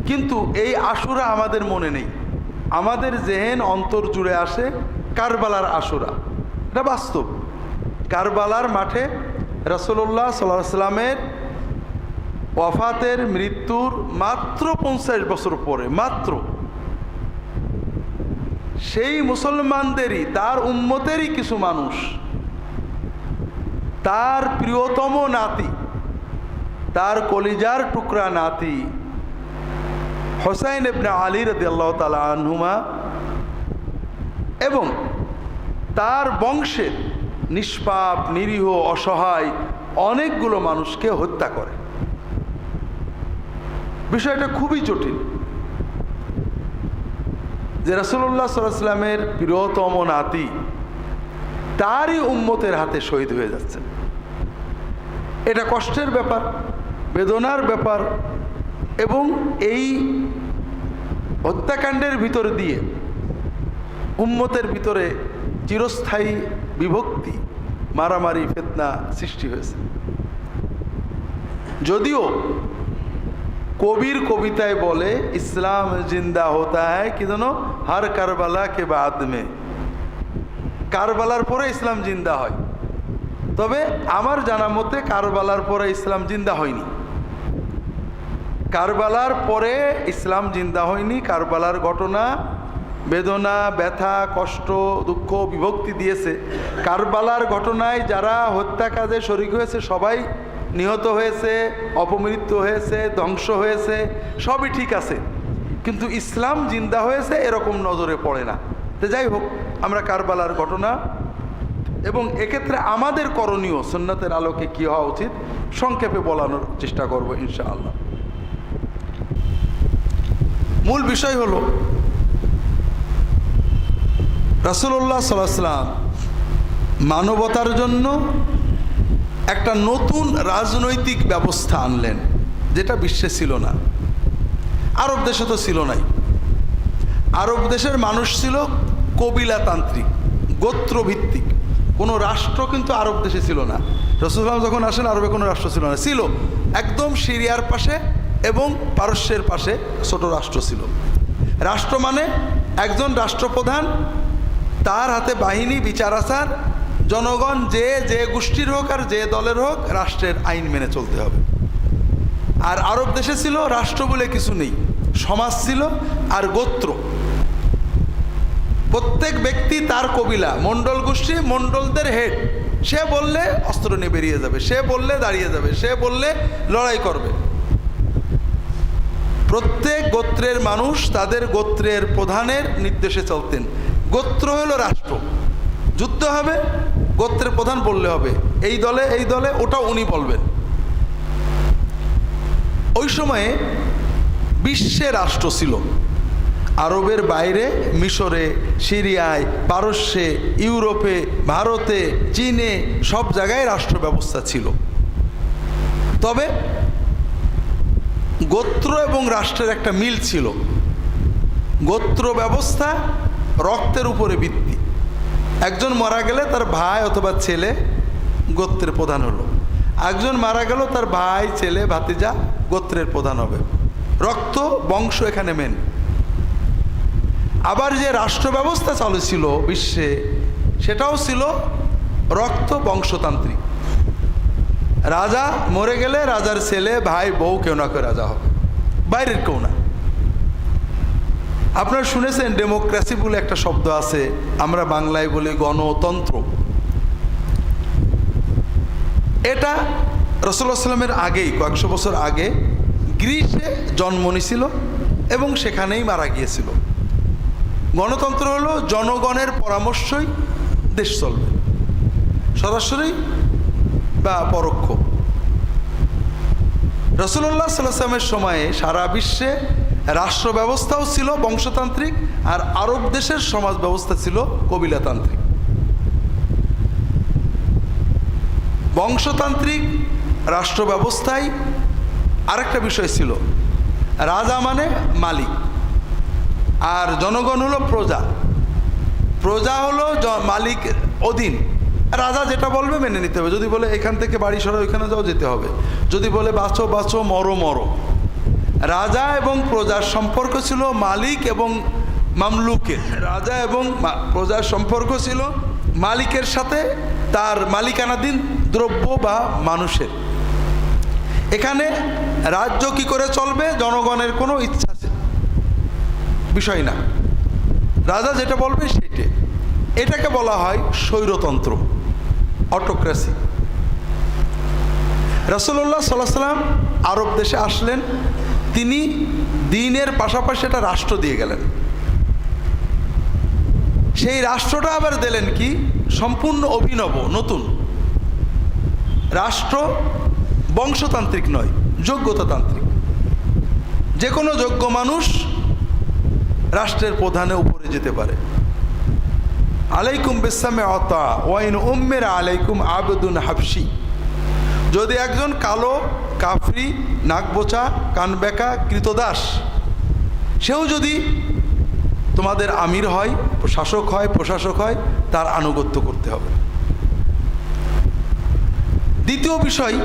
কিন্তু এই আশুরা আমাদের মনে নেই। আমাদের জেহেন অন্তর জুড়ে আসে কারবালার আশুরা। এটা বাস্তব। কারবালার মাঠে রাসূলুল্লাহ সাল্লাল্লাহু আলাইহি ওয়াসাল্লামের ওয়াফাতের মৃত্যুর মাত্র 50 বছর পরে, মাত্র সেই মুসলমানদেরই, তার উম্মতেরই কিছু মানুষ তার প্রিয়তম নাতি, তার কলিজার টুকরা নাতি হুসাইন ইবনে আলী রাদিয়াল্লাহু তাআলা আনহুমা এবং তার বংশের নিষ্পাপ নিরীহ অসহায় অনেকগুলো মানুষকে হত্যা করে। বিষয়টা খুবই জটিল যে রাসূলুল্লাহ সাল্লাল্লাহু আলাইহি ওয়াসাল্লামের প্রিয়তম নাতি তারই উম্মতের হাতে শহীদ হয়ে যাচ্ছে। এটা কষ্টের ব্যাপার, বেদনার ব্যাপার, এবং এই হত্যাকাণ্ডের ভিতর দিয়ে উম্মতের ভিতরে চিরস্থায়ী বিভক্তি, মারামারি, ফিতনা সৃষ্টি হয়েছে। যদিও কবির কবিতায় বলে ইসলাম জিন্দা হতা হ্যায় কি জানো, হার কারবালা কে বাদ মে, কারবালার পরে ইসলাম জিন্দা হয়। তবে আমার জানা মতে কারবালার পরে ইসলাম জিন্দা হয়নি। কারবালার পরে ইসলাম জিন্দা হয়নি। কারবালার ঘটনা বেদনা, ব্যথা, কষ্ট, দুঃখ, বিভক্তি দিয়েছে। কারবালার ঘটনায় যারা হত্যা কাজে শরীক হয়েছে সবাই নিহত হয়েছে, অপমৃত্যু হয়েছে, ধ্বংস হয়েছে, সবই ঠিক আছে, কিন্তু ইসলাম জিন্দা হয়েছে এরকম নজরে পড়ে না। তো যাই হোক, আমরা কারবালার ঘটনা এবং এক্ষেত্রে আমাদের করণীয় সুন্নাতের আলোকে কী হওয়া উচিত সংক্ষেপে বলানোর চেষ্টা করব ইনশাআল্লাহ। মূল বিষয় হলো রাসূলুল্লাহ সাল্লাল্লাহু আলাইহি ওয়াসাল্লাম মানবতার জন্য একটা নতুন রাজনৈতিক ব্যবস্থা আনলেন, যেটা বিশ্বে ছিল না। আরব দেশে তো ছিল নাই। আরব দেশের মানুষ ছিল কবিলাতান্ত্রিক, গোত্রভিত্তিক। কোনো রাষ্ট্র কিন্তু আরব দেশে ছিল না। রাসূলুল্লাহ যখন আসেন আরবে কোনো রাষ্ট্র ছিল না। ছিল একদম সিরিয়ার পাশে এবং পারস্যের পাশে ছোট রাষ্ট্র ছিল। রাষ্ট্র মানে একজন রাষ্ট্রপ্রধান, তার হাতে বাহিনী, বিচার আচার, জনগণ যে যে গোষ্ঠীর হোক আর যে দলের হোক রাষ্ট্রের আইন মেনে চলতে হবে। আর আরব দেশে ছিল রাষ্ট্র বলে কিছু নেই, সমাজ ছিল আর গোত্র। প্রত্যেক ব্যক্তি তার কবিলা, মণ্ডল গোষ্ঠী, মণ্ডলদের হেড। সে বললে অস্ত্র নিয়ে বেরিয়ে যাবে, সে বললে দাঁড়িয়ে যাবে, সে বললে লড়াই করবে। প্রত্যেক গোত্রের মানুষ তাদের গোত্রের প্রধানের নির্দেশে চলতেন। গোত্র হলো রাষ্ট্র। যুদ্ধ হবে, গোত্রের প্রধান বললে হবে এই দলে এই দলে, ওটা উনি বলবেন। ওই সময়ে বিশ্বে রাষ্ট্র ছিল। আরবের বাইরে মিশরে, সিরিয়ায়, পারস্যে, ইউরোপে, ভারতে, চীনে সব জায়গায় রাষ্ট্র ব্যবস্থা ছিল। তবে গোত্র এবং রাষ্ট্রের একটা মিল ছিল। গোত্র ব্যবস্থা রক্তের উপরে ভিত্তি। একজন মারা গেলে তার ভাই অথবা ছেলে গোত্রের প্রধান হলো, একজন মারা গেল তার ভাই, ছেলে, ভাতিজা গোত্রের প্রধান হবে। রক্ত, বংশ এখানে মেন। আবার যে রাষ্ট্র ব্যবস্থা চালু ছিল বিশ্বে, সেটাও ছিল রক্ত বংশতান্ত্রিক। রাজা মরে গেলে রাজার ছেলে, ভাই, বউ কেউ না কেউ রাজা হবে, বাইরের কেউ না। আপনারা শুনেছেন ডেমোক্রেসি বলে একটা শব্দ আছে, আমরা বাংলায় বলি গণতন্ত্র। এটা রাসূলুল্লাহ সাল্লামের আগেই, কয়েকশো বছর আগে গ্রিসে জন্ম নিয়েছিল এবং সেখানেই মারা গিয়েছিল। গণতন্ত্র হলো জনগণের পরামর্শই দেশ চলবে, সরাসরি বা পরোক্ষ। রাসূলুল্লাহ সাল্লাল্লাহু আলাইহি ওয়াসাল্লামের সময়ে সারা বিশ্বে রাষ্ট্র ব্যবস্থাও ছিল বংশতান্ত্রিক, আর আরব দেশের সমাজ ব্যবস্থা ছিল কবিলাতান্ত্রিক। বংশতান্ত্রিক রাষ্ট্র ব্যবস্থায় আরেকটা বিষয় ছিল, রাজা মানে মালিক আর জনগণ হলো প্রজা। প্রজা হলো মালিক অধীন। রাজা যেটা বলবে মেনে নিতে হবে। যদি বলে এখান থেকে বাড়ি সরো, ওইখানে যাও, যেতে হবে। যদি বলে বাঁচো বাঁচো, মরো মরো। রাজা এবং প্রজার সম্পর্ক ছিল মালিক এবং মামলুকের। রাজা এবং প্রজার সম্পর্ক ছিল মালিকের সাথে তার মালিকানাধীন দ্রব্য বা মানুষের। এখানে রাজ্য কি করে চলবে জনগণের কোনো ইচ্ছা বিষয় না, রাজা যেটা বলবে সেটাই। এটাকে বলা হয় স্বৈরতন্ত্র, অটোক্রেসি। রাসূলুল্লাহ সাল্লাল্লাহু আলাইহি ওয়াসাল্লাম আরব দেশে আসলেন, তিনি দ্বীনের পাশাপাশি একটা রাষ্ট্র দিয়ে গেলেন। সেই রাষ্ট্রটা আবার দিলেন কি সম্পূর্ণ অভিনব নতুন রাষ্ট্র, বংশতান্ত্রিক নয়, যোগ্যতাতান্ত্রিক। যে কোনো যোগ্য মানুষ রাষ্ট্রের প্রধানে উপরে যেতে পারে। আলাইকুম বিসামে আতা ওয়াইন উম্মের আলাইকুম আবেদুন হাবশি। যদি একজন কালো কাফরি নাকবোচা কানবেকা কৃতদাস সেও যদি তোমাদের আমির হয়, শাসক হয়, প্রশাসক হয়, তার আনুগত্য করতে হবে। দ্বিতীয় বিষয়,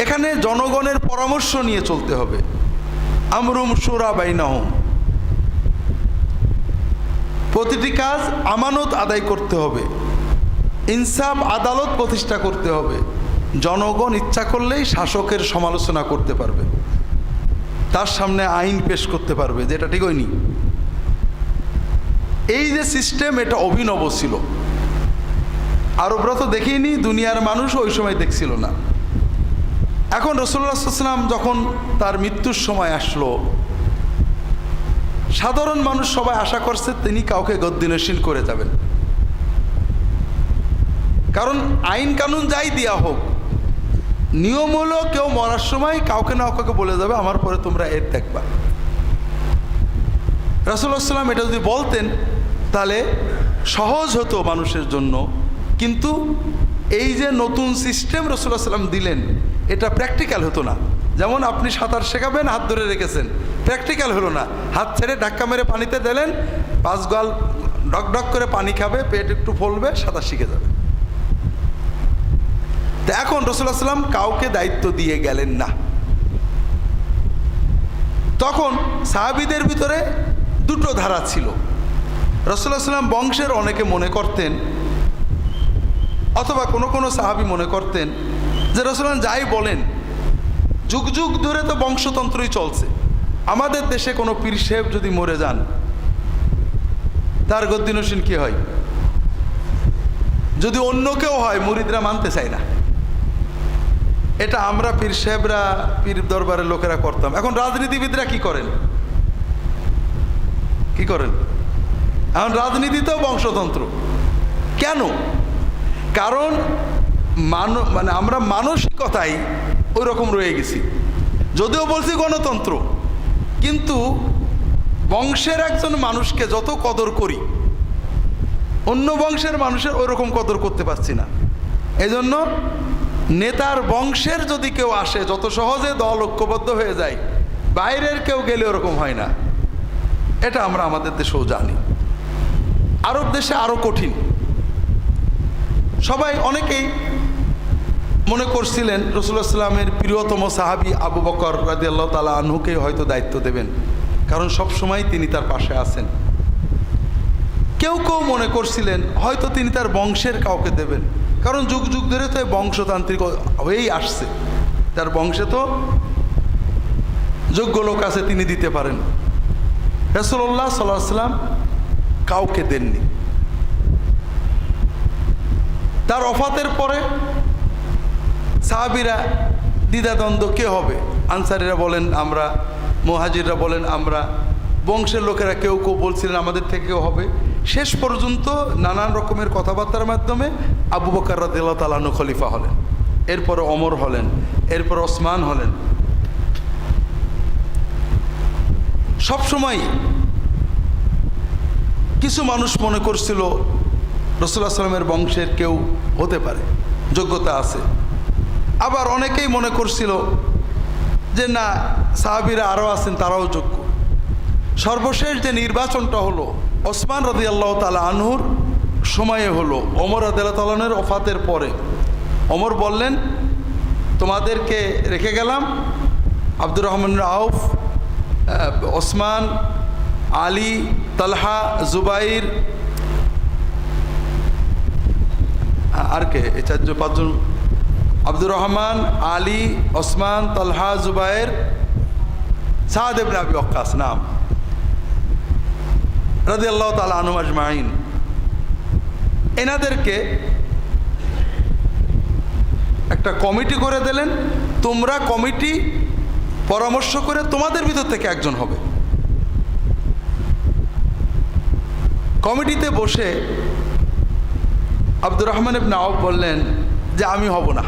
এখানে জনগণের পরামর্শ নিয়ে চলতে হবে। আমরুম শুরা বাইনাহুম, প্রতিটি কাজ আমানত আদায় করতে হবে, ইনসাফ আদালত প্রতিষ্ঠা করতে হবে। জনগণ ইচ্ছা করলেই শাসকের সমালোচনা করতে পারবে, তার সামনে আইন পেশ করতে পারবে যে এটা ঠিক হয়নি। এই যে সিস্টেম, এটা অভিনব ছিল। আরবরা তো দেখেইনি, দুনিয়ার মানুষ ওই সময় দেখছিল না। এখন রাসূলুল্লাহ সাল্লাল্লাহু আলাইহি ওয়াসাল্লাম যখন তার মৃত্যুর সময় আসলো, সাধারণ মানুষ সবাই আশা করছে তিনি কাউকে গদ্দিনশীল করে যাবেন। কারণ আইন কানুন যাই দেওয়া হোক, নিয়ম হলো কেউ মরার সময় কাউকে না কাউকে বলে যাবে আমার পরে তোমরা এর দেখবা। রাসূলুল্লাহ সাল্লাল্লাহু আলাইহি ওয়াসাল্লাম এটা যদি বলতেন তাহলে সহজ হতো মানুষের জন্য। কিন্তু এই যে নতুন সিস্টেম রাসূলুল্লাহ সাল্লাল্লাহু আলাইহি ওয়াসাল্লাম দিলেন, এটা প্র্যাকটিক্যাল হতো না। যেমন আপনি সাঁতার শেখাবেন, হাত ধরে রেখেছেন, প্র্যাকটিক্যাল হলো না। হাত ছেড়ে ধাক্কা মেরে পানিতে দিলেন, 5 গাল ডক ডক করে পানি খাবে, পেট একটু ফলবে, সাঁতার শিখে যাবে। তো এখন রাসূলুল্লাহ সাল্লাল্লাহু আলাইহি ওয়াসাল্লাম কাউকে দায়িত্ব দিয়ে গেলেন না। তখন সাহাবীদের ভিতরে দুটো ধারা ছিল। রাসূলুল্লাহ সাল্লাল্লাহু আলাইহি ওয়াসাল্লাম বংশের অনেকে মনে করতেন, অথবা কোনো কোনো সাহাবী মনে করতেন যে রাসূলুল্লাহ যাই বলেন, যুগ যুগ ধরে তো বংশতন্ত্রই চলছে। আমাদের দেশে কোনো পীর সাহেব যদি মরে যান, তার গদ্দিনশীল কি হয়? যদি অন্য কেউ হয়, মুরিদরা মানতে চায় না। এটা আমরা পীর সাহেবরা, পীর দরবারের লোকেরা করতাম। এখন রাজনীতিবিদরা কি করেন? কি করেন? এখন রাজনীতিতেও বংশতন্ত্র। কেন? কারণ মানে আমরা মানসিকতাই ওই রকম রয়ে গেছি। যদিও বলছি গণতন্ত্র, কিন্তু বংশের একজন মানুষকে যত কদর করি, অন্য বংশের মানুষের ওই রকম কদর করতে পারছি না। এই জন্য নেতার বংশের যদি কেউ আসে, যত সহজে দল ঐক্যবদ্ধ হয়ে যায়, বাইরের কেউ গেলে ওরকম হয় না। এটা আমরা আমাদের দেশেও জানি। আরব দেশে আরও কঠিন। সবাই অনেকেই মনে করছিলেন রাসূলুল্লাহ সাল্লাল্লাহু আলাইহি ওয়াসাল্লামের প্রিয়তম সাহাবী আবু বকর রাদিয়াল্লাহু তাআলা আনহুকে হয়তো দায়িত্ব দেবেন, কারণ সব সময় তিনি তার পাশে আছেন। কেউ কেউ মনে করছিলেন হয়তো তিনি তার বংশের কাউকে দেবেন, কারণ যুগ যুগ ধরে তো বংশতান্ত্রিক হয়েই আসছে, তার বংশে তো যোগ্য লোক আছে, তিনি দিতে পারেন। রাসূলুল্লাহ সাল্লাল্লাহু আলাইহি ওয়াসাল্লাম কাউকে দেননি। তার ওফাতের পরে সাহাবীরা দ্বিধাদ্বন্দ্ব কে হবে। আনসারীরা বলেন আমরা, মুহাজিররা বলেন আমরা, বংশের লোকেরা কেউ কেউ বলছিলেন আমাদের থেকেও হবে। শেষ পর্যন্ত নানান রকমের কথাবার্তার মাধ্যমে আবু বকর রাদিয়াল্লাহু তাআলা আনহু খলিফা হলেন, এরপরে ওমর হলেন, এরপর ওসমান হলেন। সবসময় কিছু মানুষ মনে করছিল রাসূলুল্লাহ সাল্লাল্লাহু আলাইহি ওয়াসাল্লামের বংশের কেউ হতে পারে, যোগ্যতা আছে। আবার অনেকেই মনে করছিল যে না, সাহাবীরা আরও আছেন, তারাও যোগ্য। সর্বশেষ যে নির্বাচনটা হলো ওসমান রাদিয়াল্লাহু তাআলা আনহুর সময়ে হলো, ওমর রাদিয়াল্লাহু তাআলা আনহুর ওফাতের পরে। ওমর বললেন তোমাদেরকে রেখে গেলাম, আব্দুর রহমান আউফ, ওসমান, আলী, তালহা, জুবাইর, আর কে, এই 4-5 জন, আব্দুর রহমান, আলী, ওসমান, তালহা, জুবাইর, সাদ ইবনে আবি ওয়াক্কাস নাম রাদিয়াল্লাহু তাআলা আনহুম আজমাইন। এনাদেরকে একটা কমিটি করে দিলেন, তোমরা কমিটি পরামর্শ করে তোমাদের ভিতর থেকে একজন হবে। কমিটিতে বসে আব্দুর রহমান ইবনে আউফ বললেন যে আমি হব না,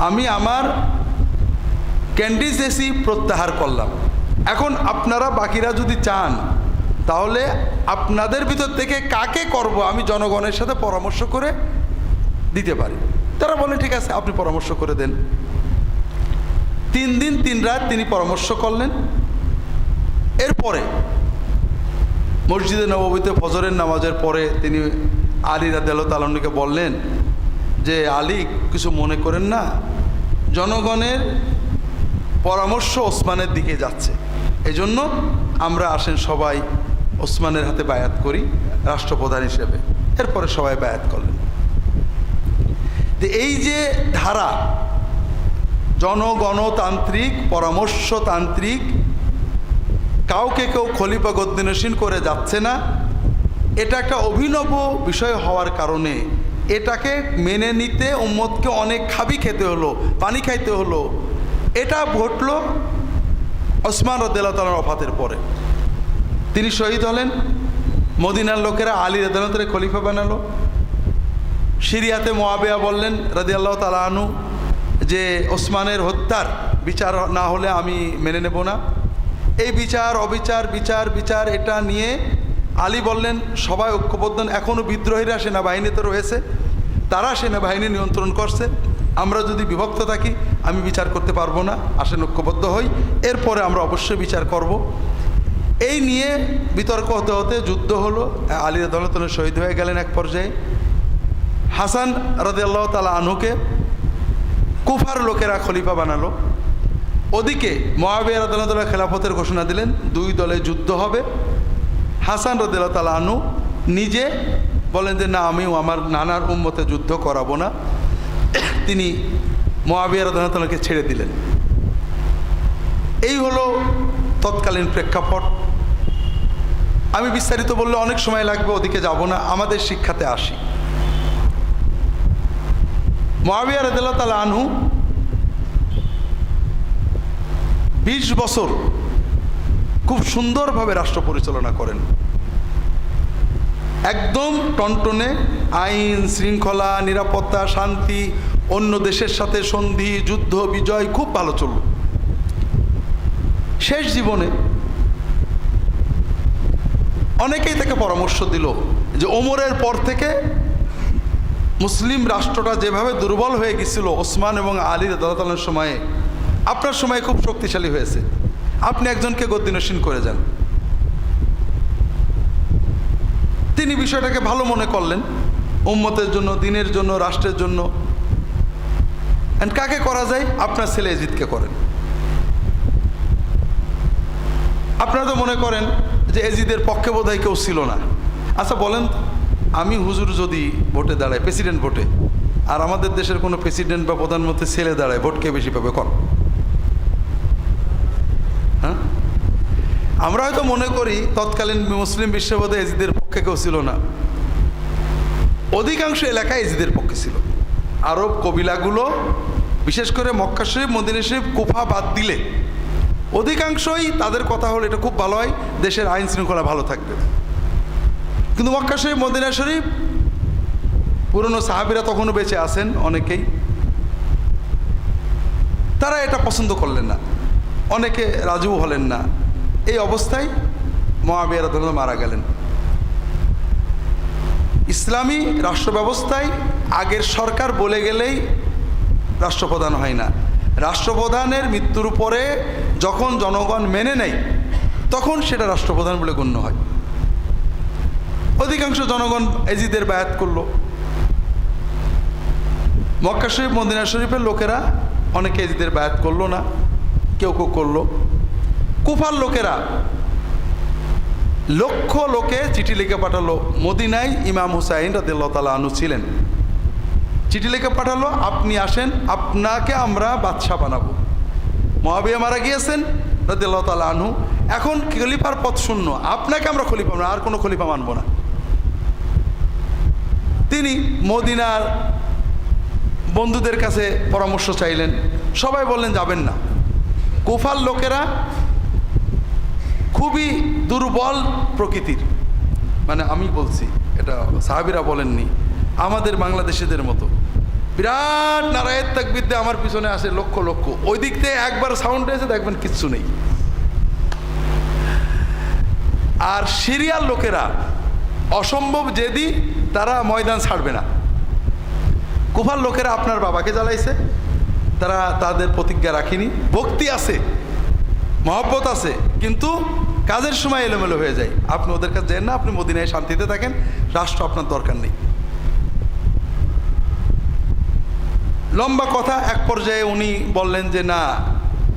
আমি আমার ক্যান্ডিডেসি প্রত্যাহার করলাম। এখন আপনারা বাকিরা যদি চান তাহলে আপনাদের ভিতর থেকে কাকে করব আমি জনগণের সাথে পরামর্শ করে দিতে পারি। তারা বলেন ঠিক আছে, আপনি পরামর্শ করে দেন। 3 দিন 3 রাত তিনি পরামর্শ করলেন। এরপরে মসজিদে নববীতে ফজরের নামাজের পরে তিনি আলী রাদিয়াল্লাহু তাআলা আনহুকে বললেন যে আলী, কিছু মনে করেন না, জনগণের পরামর্শ ওসমানের দিকে যাচ্ছে, এজন্য আমরা আসেন সবাই ওসমানের হাতে বায়াত করি রাষ্ট্রপ্রধান হিসেবে। এরপরে সবাই বায়াত করলেন। এই যে ধারা, জনগণতান্ত্রিক, পরামর্শতান্ত্রিক, কাউকে কেউ খলিফা গদ্দিনশীন করে যাচ্ছে না, এটা একটা অভিনব বিষয় হওয়ার কারণে এটাকে মেনে নিতে উম্মতকে অনেক খাবি খেতে হলো, পানি খাইতে হলো। এটা ঘটলো ওসমান রাদিয়াল্লাহু তাআলার ওফাতের পরে। তিনি শহীদ হলেন, মদিনার লোকেরা আলী রাদিয়াল্লাহু তাআলা খলিফা বানালো। সিরিয়াতে মুআবিয়া বললেন রাদিয়াল্লাহু তাআলা আনহু যে ওসমানের হত্যার বিচার না হলে আমি মেনে নেব না। এই বিচার অবিচার, বিচার বিচার, এটা নিয়ে আলী বললেন সবাই ঐক্যবদ্ধ, এখনও বিদ্রোহীরা সেনাবাহিনীতে রয়েছে, তারা সেনাবাহিনী নিয়ন্ত্রণ করছে, আমরা যদি বিভক্ত থাকি আমি বিচার করতে পারবো না, আসেন ঐক্যবদ্ধ হই, এরপরে আমরা অবশ্যই বিচার করব। এই নিয়ে বিতর্ক হতে হতে যুদ্ধ হলো। আলী রাদিয়াল্লাহু তাআলা শহীদ হয়ে গেলেন এক পর্যায়ে। হাসান রাদিয়াল্লাহু তাআলা আনহুকে কুফার লোকেরা খলিফা বানালো। ওদিকে মুআবিয়া রাদিয়াল্লাহু তাআলা খেলাফতের ঘোষণা দিলেন, 2 দলে যুদ্ধ হবে। হাসান রাদিয়াল্লাহু তাআলা আনহু নিজে বলেন যে না, আমিও আমার নানার উম্মতে যুদ্ধ করাবো না। তিনি মুআবিয়া রাদিয়াল্লাহু তাআলাকে ছেড়ে দিলেন। এই হলো তৎকালীন প্রেক্ষাপট। আমি বিস্তারিত বললে অনেক সময় লাগবে, ওদিকে যাব না, আমাদের শিক্ষাতে আসি। মুআবিয়া রাদিয়াল্লাহু তাআলা আনহু 20 বছর খুব সুন্দরভাবে রাষ্ট্র পরিচালনা করেন। একদম টনটনে আইন শৃঙ্খলা, নিরাপত্তা, শান্তি, অন্য দেশের সাথে সন্ধি, যুদ্ধ বিজয় খুব ভালো চলল। শেষ জীবনে অনেকেই তাকে পরামর্শ দিল যে ওমরের পর থেকে মুসলিম রাষ্ট্রটা যেভাবে দুর্বল হয়ে গেছিল ওসমান এবং আলী রাদিয়াল্লাহু তাআলার সময়ে, আপনার সময় খুব শক্তিশালী হয়েছে, আপনি একজনকে গদ্দিনশীন করে যান। তিনি বিষয়টাকে ভালো মনে করলেন, উম্মতের জন্য, দিনের জন্য, রাষ্ট্রের জন্য। কাকে করা যায়? আপনার ছেলে এজিদকে করেন। আপনারা তো মনে করেন যে এজিদের পক্ষে বোধহয় কেউ ছিল না। আচ্ছা বলেন, আমি হুজুর যদি ভোটে দাঁড়াই, প্রেসিডেন্ট ভোটে, আর আমাদের দেশের কোনো প্রেসিডেন্ট বা প্রধানমন্ত্রী ছেলে দাঁড়ায়, ভোট কে বেশি পাবে? কর। হ্যাঁ, আমরা হয়তো মনে করি তৎকালীন মুসলিম বিশ্বে বোধহয় এজিদের পক্ষে কেউ ছিল না। অধিকাংশ এলাকায় এজিদের পক্ষে ছিল। আরব কবিলাগুলো, বিশেষ করে মক্কা শরীফ, মদিনা শরীফ, কুফা বাদ দিলে অধিকাংশই তাদের কথা হলো এটা খুব ভালো হয়, দেশের আইন শৃঙ্খলা ভালো থাকবে। কিন্তু মক্কা শরীফ, মদিনা শরীফ, পুরনো সাহাবীরা তখনও বেঁচে আছেন অনেকেই, তারা এটা পছন্দ করলেন না, অনেকে রাজিও হলেন না। এই অবস্থায় মুআবিয়া রাদিয়াল্লাহু মারা গেলেন। ইসলামী রাষ্ট্র ব্যবস্থায় আগের সরকার বলে গেলেই রাষ্ট্রপ্রধান হয় না। রাষ্ট্রপ্রধানের মৃত্যুর পরে যখন জনগণ মেনে নেয় তখন সেটা রাষ্ট্রপ্রধান বলে গণ্য হয়। অধিকাংশ জনগণ এজিদের বায়াত করলো। মক্কা শরীফ, মদিনা শরীফের লোকেরা অনেকে এজিদের বায়াত করলো না। কেউ কেউ করলো। কুফার লোকেরা লক্ষ লোকে চিঠি লিখে পাঠালো মদিনায় ইমাম হুসাইন রাদিয়াল্লাহু তাআলা আনহু ছিলেন। চিঠি লিখে পাঠালো, আপনি আসেন, আপনাকে আমরা বাদশাহ বানাবো। মুআবিয়া মারা গিয়েছেন রাদিয়াল্লাহু তাআলা আনহু, এখন খলিফার পদ শূন্য, আপনাকে আমরা খলিফা না, আর কোনো খলিফা মানব না। তিনি মদিনার বন্ধুদের কাছে পরামর্শ চাইলেন, সবাই বললেন যাবেন না। কুফার লোকেরা খুবই দুর্বল প্রকৃতির, মানে আমি বলছি, এটা সাহাবীরা বলেননি, আমাদের বাংলাদেশিদের মতো বিরাট নারায়ের তাকবীর দিয়ে আমার পিছনে আসে লক্ষ লক্ষ, ওই দিক থেকে একবার সাউন্ড এসে দেখবেন কিচ্ছু নেই। আর সিরিয়ার লোকেরা অসম্ভব জেদি, তারা ময়দান ছাড়বে না। কুফার লোকেরা আপনার বাবাকে জ্বালাইছে, তারা তাদের প্রতিজ্ঞা রাখেনি। ভক্তি আছে, মহব্বত আছে, কিন্তু কাজের সময় এলোমেলো হয়ে যায়। আপনি ওদের কাছে যান না, আপনি মদিনায় শান্তিতে থাকেন, রাষ্ট্র আপনার দরকার নেই। লম্বা কথা, এক পর্যায়ে উনি বললেন যে না,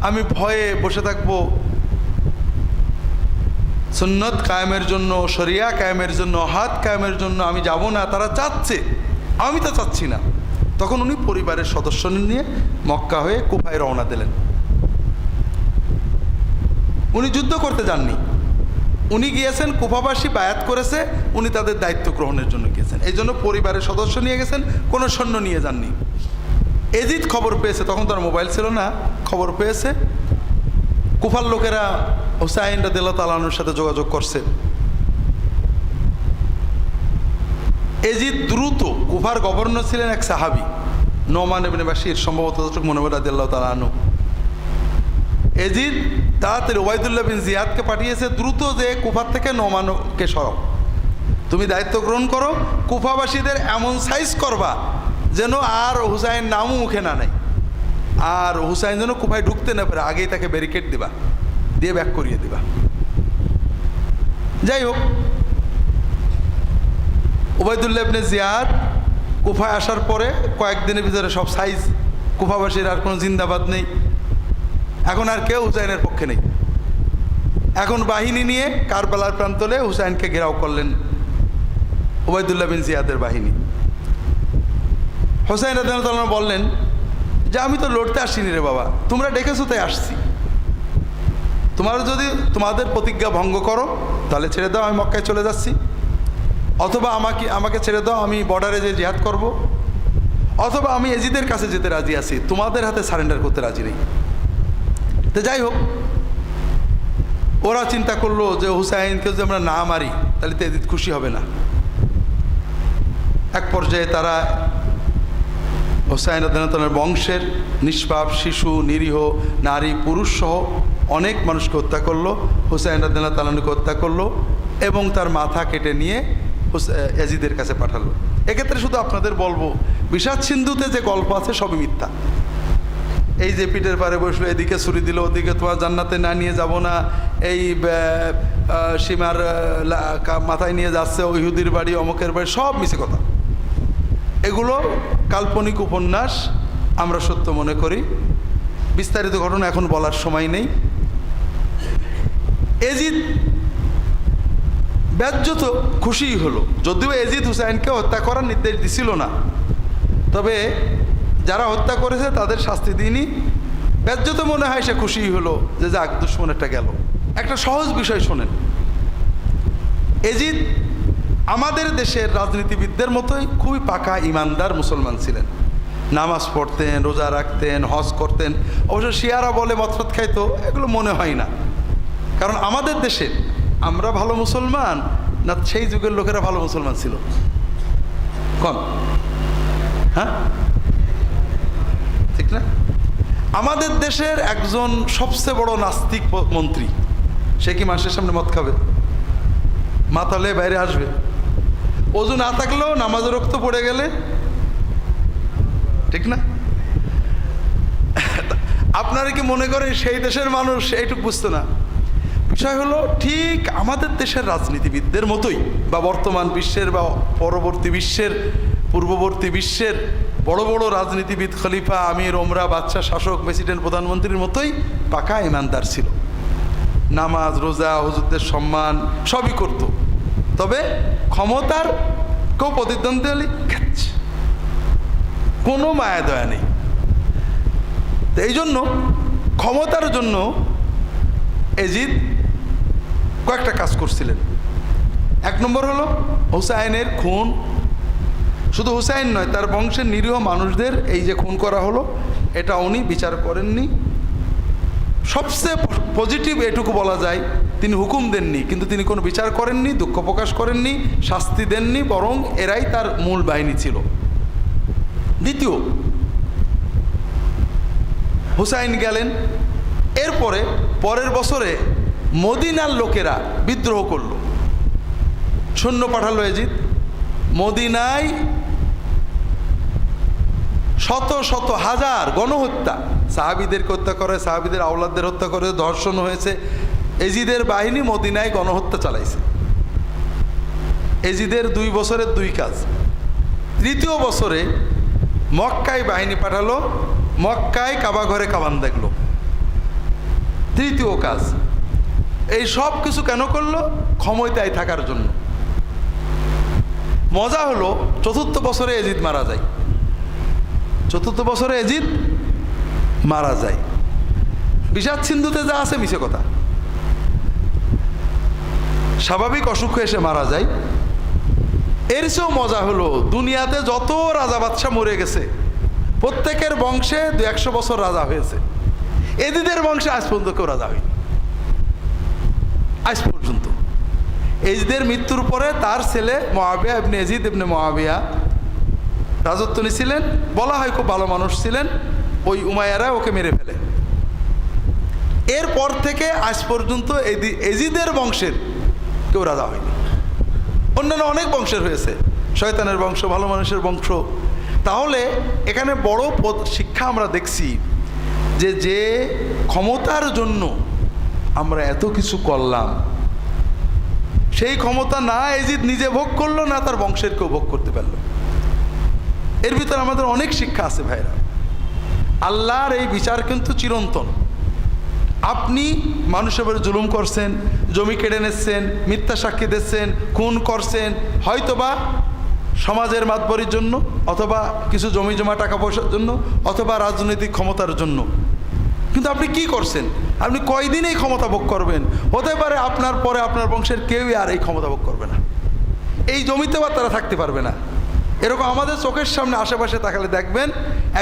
আমি ভয়ে বসে থাকবো, সুন্নত কায়েমের জন্য, শরিয়া কায়েমের জন্য, হাত কায়েমের জন্য আমি যাব না। তারা চাচ্ছে, আমি তো চাচ্ছি না। তখন উনি পরিবারের সদস্য নিয়ে মক্কা হয়ে কুফায় রওনা দিলেন। উনি যুদ্ধ করতে যাননি, উনি গিয়েছেন, কুফাবাসী বায়াত করেছে, উনি তাদের দায়িত্ব গ্রহণের জন্য গিয়েছেন। এই জন্য পরিবারের সদস্য নিয়ে গেছেন, কোনো সৈন্য নিয়ে যাননি। এজিদ খবর পেয়েছে, তখন তার মোবাইল ছিল না, খবর পেয়েছে, কুফার লোকেরা হুসাইন রাদিয়াল্লাহু তাআলা আনহুর সাথে যোগাযোগ করছে। এজিদ দ্রুত, কুফার গভর্নর ছিলেন এক সাহাবী নোমান ইবনে বাশির, সম্ভবত মনে হয় রাদিয়াল্লাহু তাআলা আনহু। এজিদ তাড়াতাড়ি ওবাইদুল্লাহ বিন জিয়াদকে পাঠিয়েছে, দ্রুত যে কুফার থেকে নোমানকে সরাও, তুমি দায়িত্ব গ্রহণ করো, কুফাবাসীদের এমন সাইজ করবা যেন আর হুসাইন নামও মুখে না নেয়, আর হুসাইন যেন কুফায় ঢুকতে না পারে, আগেই তাকে ব্যারিকেড দিবা, দিয়ে ব্যাক করিয়ে দিবা। যাই হোক, ওবাইদুল্লাহ ইবনে জিয়াদ কুফায় আসার পরে কয়েকদিনের ভিতরে সব সাইজ, কুফাবাসীর আর কোনো জিন্দাবাদ নেই, এখন আর কেউ হুসাইনের পক্ষে নেই। এখন বাহিনী নিয়ে কারবালার প্রান্তরে হুসাইনকে ঘেরাও করলেন ওবাইদুল্লাহ বিন জিয়াদের বাহিনী। হুসাইন রাদিয়াল্লাহু তাআলা বললেন যে আমি তো লড়তে আসিনি রে বাবা, তোমরা ডেকেছো তাই আসছি, তোমরা যদি তোমাদের প্রতিজ্ঞা ভঙ্গ করো তাহলে ছেড়ে দাও, আমি মক্কায় চলে যাচ্ছি, অথবা আমাকে ছেড়ে দাও, আমি বর্ডারে যে জিহাদ করব, অথবা আমি এজিদের কাছে যেতে রাজি আছি, তোমাদের হাতে সারেন্ডার করতে রাজি নেই। তো যাই হোক, ওরা চিন্তা করলো যে হুসাইনকে যদি আমরা না মারি তাহলে তো এজিদ খুশি হবে না। এক পর্যায়ে তারা হুসাইন রাদিয়াল্লাহু তাআলার বংশের নিষ্পাপ শিশু, নিরীহ নারী, পুরুষ সহ অনেক মানুষকে হত্যা করলো, হুসাইন রাদিয়াল্লাহু তাআলাকে হত্যা করলো এবং তার মাথা কেটে নিয়ে এজিদের কাছে পাঠালো। এক্ষেত্রে শুধু আপনাদের বলবো, বিষাদ সিন্ধুতে যে গল্প আছে সবই মিথ্যা। এই যে পিঠের পারে বসলো, এদিকে ছুরি দিল, ওদিকে তোমার জান্নাতে না নিয়ে যাব না, এই সীমার মাথায় নিয়ে যাচ্ছে, ইহুদির বাড়ি, অমুকের বাড়ি, সব মিছে কথা। এগুলো কাল্পনিক উপন্যাস, আমরা সত্য মনে করি। বিস্তারিত ঘটনা এখন বলার সময় নেই। এজিদ ব্যাজ্যত খুশিই হলো, যদিও এজিদ হুসাইনকে হত্যা করার নির্দেশ দিছিল না, তবে যারা হত্যা করেছে তাদের শাস্তি দিইনি, ব্যাজ্যত মনে হয় সে খুশিই হলো যে যাক, দুশ্মনেরটা গেল। একটা সহজ বিষয় শোনেন, এজিদ আমাদের দেশের রাজনীতিবিদদের মতোই খুবই পাকা ইমানদার মুসলমান ছিলেন, নামাজ পড়তেন, রোজা রাখতেন, হজ করতেন। অবশ্য শিয়ারা বলে মদফত খাইতো, এগুলো মনে হয় না, কারণ আমাদের দেশে আমরা ভালো মুসলমান না সেই যুগের লোকেরা ভালো মুসলমান ছিল? কম, হ্যাঁ ঠিক না? আমাদের দেশের একজন সবচেয়ে বড় নাস্তিক মন্ত্রী, সে কি মানুষের সামনে মদ খাবে? মাতালে বাইরে আসবে, ওযু না থাকলেও নামাজের রক্ত পড়ে গেলে, ঠিক না? আপনারা কি মনে করেন সেই দেশের মানুষ এইটুকু বুঝতো না? বিষয় হলো ঠিক আমাদের দেশের রাজনীতিবিদদের মতোই, বা বর্তমান বিশ্বের বা পরবর্তী বিশ্বের, পূর্ববর্তী বিশ্বের বড় বড় রাজনীতিবিদ, খলিফা, আমির, ওমরা, বাদশাহ, শাসক, প্রেসিডেন্ট, প্রধানমন্ত্রীর মতোই পাকা ইমানদার ছিল। নামাজ, রোজা, হুজুরদের সম্মান সবই করত, তবে ক্ষমতার কেউ প্রতিদ্বন্দ্বী হলে খাচ্ছে, কোনো মায়া দয়া নেই। তো এই জন্য ক্ষমতার জন্য এজিদ কয়েকটা কাজ করছিলেন। এক নম্বর হলো হুসাইনের খুন। শুধু হুসাইন নয়, তার বংশের নিরীহ মানুষদের এই যে খুন করা হলো, এটা উনি বিচার করেননি। সবচেয়ে পজিটিভ এটুকু বলা যায়, তিনি হুকুম দেননি, কিন্তু তিনি কোনো বিচার করেননি, দুঃখ প্রকাশ করেননি, শাস্তি দেননি, বরং এরাই তার মূল বাহিনী ছিল। দ্বিতীয়, হুসাইন গেলেন, এরপরে পরের বছরে মদিনার লোকেরা বিদ্রোহ করল, সৈন্য পাঠালো এজিদ। মদিনায় শত শত হাজার গণহত্যা, সাহাবীদেরকে হত্যা করে, সাহাবীদের আওলাদদের হত্যা করে, ধর্ষণ হয়েছে। এজিদের বাহিনী মদিনায় গণহত্যা চালাইছে। এজিদের 2 বছরের 2 কাজ। তৃতীয় বছরে মক্কায় বাহিনী পাঠালো, মক্কায় কাবা ঘরে কামান দেখলো। তৃতীয় কাজ। এই সব কিছু কেন করলো? ক্ষমতায় থাকার জন্য। মজা হলো, চতুর্থ বছরে এজিদ মারা যায়। চতুর্থ বছরে এজিদ মারা যায়। বিষাদ সিন্ধুতে যা আছে মিছে কথা, স্বাভাবিক অসুখ এসে মারা যায়। এর চেয়েও মজা হলো, দুনিয়াতে যত রাজা বাদশাহ মরে গেছে, প্রত্যেকের বংশে 200 বছর রাজা হয়েছে। এজিদের বংশে আজ পর্যন্ত কেউ রাজা হয়নি, আজ পর্যন্ত। এজিদের মৃত্যুর পরে তার ছেলে মুআবিয়া ইবনে এজিদ ইবনে মুআবিয়া রাজত্ব নিয়েছিলেন। বলা হয় খুব ভালো মানুষ ছিলেন। ওই উমাইয়ারা ওকে মেরে ফেলে। এরপর থেকে আজ পর্যন্ত এজিদের বংশের কেউ রাজা হয়নি। অন্যান্য অনেক বংশের হয়েছে, শয়তানের বংশ, ভালো মানুষের বংশ। তাহলে এখানে বড় শিক্ষা আমরা দেখছি যে যে ক্ষমতার জন্য আমরা এত কিছু করলাম, সেই ক্ষমতা না এজিদ নিজে ভোগ করলো, না তার বংশের কেউ ভোগ করতে পারলো। এর ভিতরে আমাদের অনেক শিক্ষা আছে ভাইরা। আল্লাহর এই বিচার কিন্তু চিরন্তন। আপনি মানুষের উপরে জুলুম করছেন, জমি কেড়ে নিচ্ছেন, মিথ্যা সাক্ষী দিচ্ছেন, খুন করছেন, হয়তোবা সমাজের মাতবরির জন্য, অথবা কিছু জমি জমা টাকা পয়সার জন্য, অথবা রাজনৈতিক ক্ষমতার জন্য। কিন্তু আপনি কি করছেন? আপনি কয়দিন এই ক্ষমতা ভোগ করবেন? হতে পারে আপনার পরে আপনার বংশের কেউই আর এই ক্ষমতা ভোগ করবে না, এই জমিতেও আর তারা থাকতে পারবে না। এরকম আমাদের চোখের সামনে আশেপাশে তাকালে দেখবেন,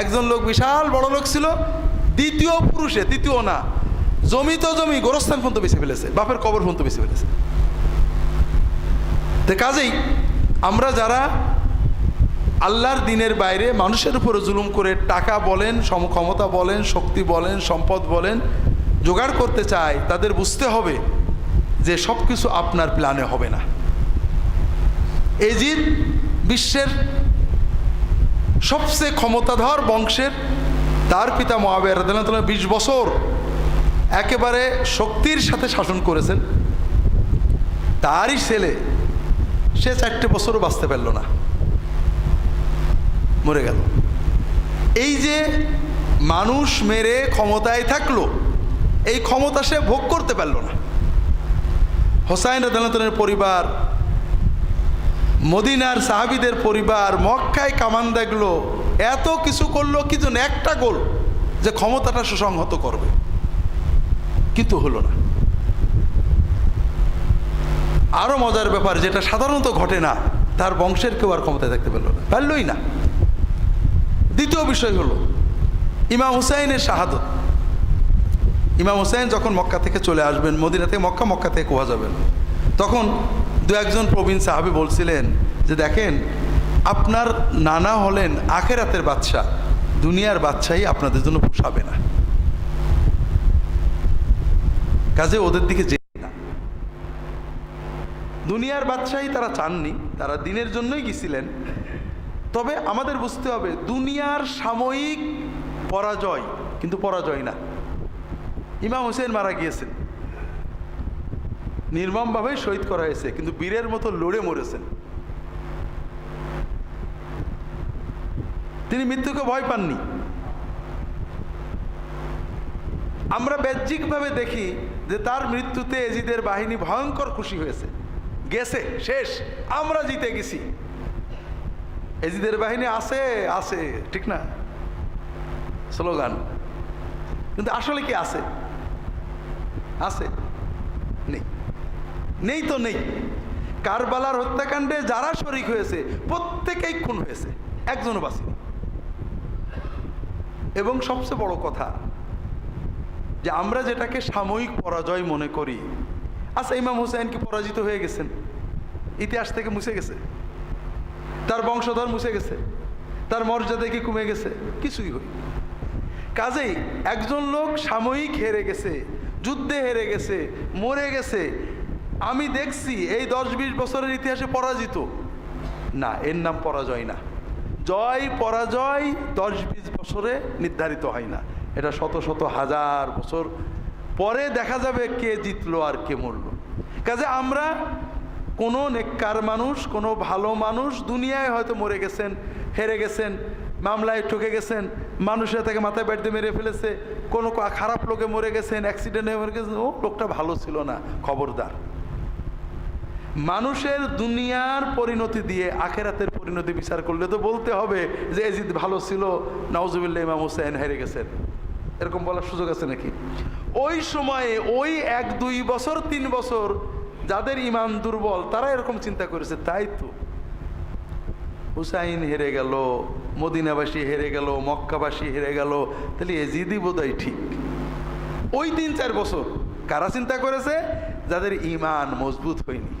একজন লোক বিশাল বড় লোক ছিল, দ্বিতীয় পুরুষে, তৃতীয় না, জমি তো জমি, গোরস্থান পর্যন্ত বেছে ফেলেছে, বাপের কবর পর্যন্ত বেছে ফেলেছে। তো কাজেই আমরা যারা আল্লাহর দিনের বাইরে মানুষের উপরে জুলুম করে টাকা বলেন, সমক্ষমতা বলেন, শক্তি বলেন, সম্পদ বলেন জোগাড় করতে চাই, তাদের বুঝতে হবে যে সব কিছু আপনার প্ল্যানে হবে না। এজিদ বিশ্বের সবচেয়ে ক্ষমতাধর বংশের, তার পিতা মুআবিয়া রাদিয়াল্লাহু তাআলা 20 বছর একেবারে শক্তির সাথে শাসন করেছেন। তারই ছেলে, সে 4টে বছরও বাঁচতে পারল না, মরে গেল। এই যে মানুষ মেরে ক্ষমতায় থাকলো, এই ক্ষমতা সে ভোগ করতে পারল না। হোসাইন রাদিয়াল্লাহু তাআলার পরিবার, মদিনার সাহাবীদের পরিবার মক্কায় কামান দেখলো, এত কিছু করলো, কিছু একটা গোল যে ক্ষমতাটা সুসংহত করবে, কিন্তু হলো না। আরো মজার ব্যাপার, যেটা সাধারণত ঘটে না, তার বংশের কেউ আর ক্ষমতায় থাকতে পারলই না। দ্বিতীয় বিষয় হলো ইমাম হুসাইনের শাহাদত। ইমাম হুসাইন যখন মক্কা থেকে চলে আসবেন, মদিনা থেকে মক্কা, মক্কা থেকে কুফা যাবেন, তখন 2-1 প্রবীণ সাহাবী বলছিলেন যে দেখেন, আপনার নানা হলেন আখেরাতের বাদশাহ, দুনিয়ার বাদশাহী আপনাদের জন্য পোষাবে না, কাজে ওদের দিকে যেতে না। দুনিয়ার বাদশাহী তারা চাননি, তারা দিনের জন্যই গেছিলেন। তবে আমাদের বুঝতে হবে, দুনিয়ার সাময়িক পরাজয় কিন্তু পরাজয় না। ইমাম হুসেন মারা গিয়েছেন, নির্মমভাবে শহীদ করা হয়েছে, কিন্তু বীরের মতো লড়ে মরেছেন। তিনি মৃত্যুকে ভয় পাননি। আমরা বাহ্যিকভাবে দেখি যে তার মৃত্যুতে এজিদের বাহিনী ভয়ঙ্কর খুশি হয়েছে, গেছে, শেষ, আমরা জিতে গেছি, এজিদের বাহিনী আছে আছে, ঠিক না, স্লোগান। কিন্তু আসলে কি আছে? আছে? নেই, নেই তো নেই। কারবালার হত্যাকাণ্ডে যারা শরীক হয়েছে প্রত্যেকেই খুন হয়েছে, একজনও বাঁচেনি। এবং সবচেয়ে বড় কথা যে আমরা যেটাকে সাময়িক পরাজয় মনে করি, আচ্ছা ইমাম হুসাইন কি পরাজিত হয়ে গেছেন? ইতিহাস থেকে মুছে গেছে? তার বংশধর মুছে গেছে? তার মর্যাদা কি কমে গেছে? কিছুই হই। কাজেই একজন লোক সাময়িক হেরে গেছে, যুদ্ধে হেরে গেছে, মরে গেছে, আমি দেখছি এই 10-20 বছরের ইতিহাসে পরাজিত না, এর নাম পরাজয় না। জয় পরাজয় 10-20 বছরে নির্ধারিত হয় না, এটা শত শত হাজার বছর পরে দেখা যাবে কে জিতলো আর কে মরলো। কাজে আমরা কোনো নেককার মানুষ, কোনো ভালো মানুষ দুনিয়ায় হয়তো মরে গেছেন, হেরে গেছেন, মামলায় ঠকে গেছেন, মানুষের তাকে মাথায় ব্যাট দিয়ে মেরে ফেলেছে, কোনো খারাপ লোকে মরে গেছেন, অ্যাক্সিডেন্টে মরে গেছেন, ও লোকটা ভালো ছিল না, খবরদার। মানুষের দুনিয়ার পরিণতি দিয়ে আখেরাতের পরিণতি বিচার করলে তো বলতে হবে যে এজিদ ভালো ছিল, নাউজুবিল্লাহ ইমাম হুসাইন হেরে গেছেন, এরকম বলার সুযোগ আছে নাকি? ওই সময়ে ওই 1-2 বছর 3 বছর যাদের ইমান দুর্বল তারা এরকম চিন্তা করেছে, তাই তো হুসাইন হেরে গেল, মদিনাবাসী হেরে গেল, মক্কাবাসী হেরে গেল, তাহলে এজিদই বোধহয় ঠিক। ওই 3-4 বছর কারা চিন্তা করেছে? যাদের ইমান মজবুত হয়নি।